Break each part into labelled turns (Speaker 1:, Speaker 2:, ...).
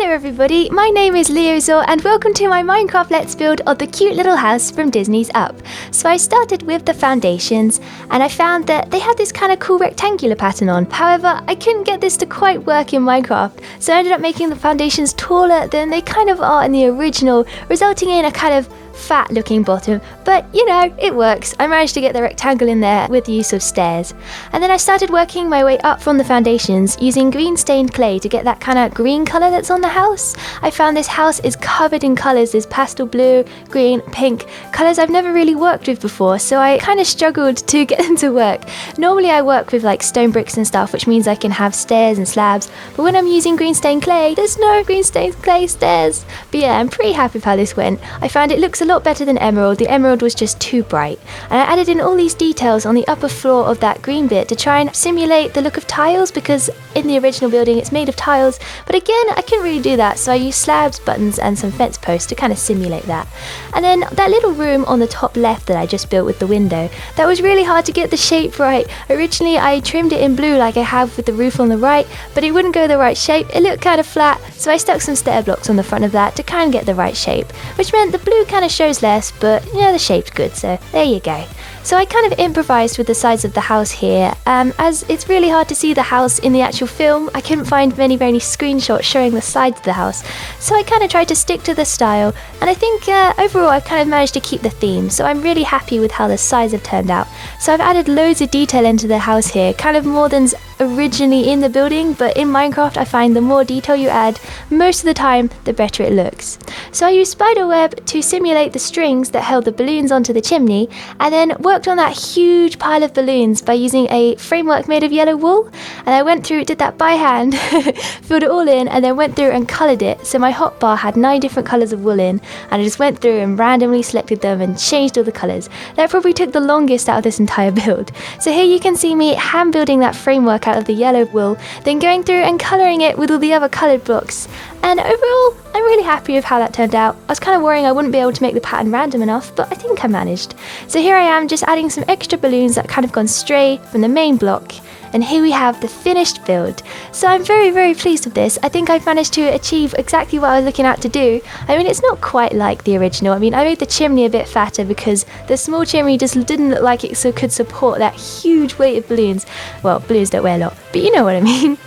Speaker 1: Hello everybody, my name is Leozor and welcome to my Minecraft Let's Build of the cute little house from Disney's Up. So I started with the foundations and I found that they had this kind of cool rectangular pattern on. However, I couldn't get this to quite work in Minecraft, so I ended up making the foundations taller than they kind of are in the original, resulting in a kind of fat looking bottom, but you know, it works. I managed to get the rectangle in there with the use of stairs. And then I started working my way up from the foundations using green stained clay to get that kind of green colour that's on the house. I found this house is covered in colours. There's pastel blue, green, pink, colours I've never really worked with before, so I kind of struggled to get them to work. Normally I work with like stone bricks and stuff, which means I can have stairs and slabs, but when I'm using green stained clay, there's no green stained clay stairs. But yeah, I'm pretty happy with how this went. I found it looks a lot better than emerald. The emerald was just too bright, and I added in all these details on the upper floor of that green bit to try and simulate the look of tiles, because in the original building it's made of tiles, but again I couldn't really do that, so I used slabs, buttons and some fence posts to kind of simulate that. And then that little room on the top left that I just built with the window, that was really hard to get the shape right. Originally I trimmed it in blue like I have with the roof on the right, but it wouldn't go the right shape. It looked kind of flat, so I stuck some stair blocks on the front of that to kind of get the right shape, which meant the blue kind of shows less, but you know, the shape's good, so there you go. So I kind of improvised with the size of the house here, as it's really hard to see the house in the actual film. I couldn't find many screenshots showing the sides of the house, so I kind of tried to stick to the style, and I think overall I've kind of managed to keep the theme, so I'm really happy with how the sides have turned out. So I've added loads of detail into the house here, kind of more than's originally in the building, but in Minecraft I find the more detail you add, most of the time the better it looks. So I used spiderweb to simulate the strings that held the balloons onto the chimney, and then worked on that huge pile of balloons by using a framework made of yellow wool, and I went through, did that by hand, filled it all in, and then went through and coloured it. So my hotbar had 9 different colours of wool in, and I just went through and randomly selected them and changed all the colours. That probably took the longest out of this entire build. So here you can see me hand building that framework out of the yellow wool, then going through and colouring it with all the other coloured blocks. And overall, I'm really happy with how that turned out. I was kind of worrying I wouldn't be able to make the pattern random enough, but I think I managed. So here I am just adding some extra balloons that kind of gone stray from the main block. And here we have the finished build. So I'm very pleased with this. I think I've managed to achieve exactly what I was looking at to do. I mean, it's not quite like the original. I mean, I made the chimney a bit fatter because the small chimney just didn't look like it could support that huge weight of balloons. Well, balloons don't weigh a lot, but you know what I mean.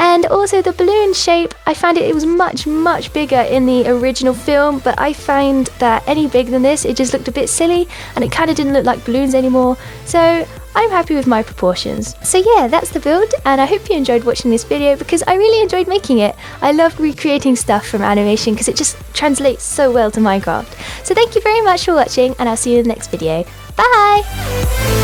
Speaker 1: And also the balloon shape, I found it was much bigger in the original film, but I find that any bigger than this, it just looked a bit silly and it kind of didn't look like balloons anymore. So I'm happy with my proportions. So yeah, that's the build, and I hope you enjoyed watching this video because I really enjoyed making it. I love recreating stuff from animation because it just translates so well to Minecraft. So thank you very much for watching, and I'll see you in the next video. Bye!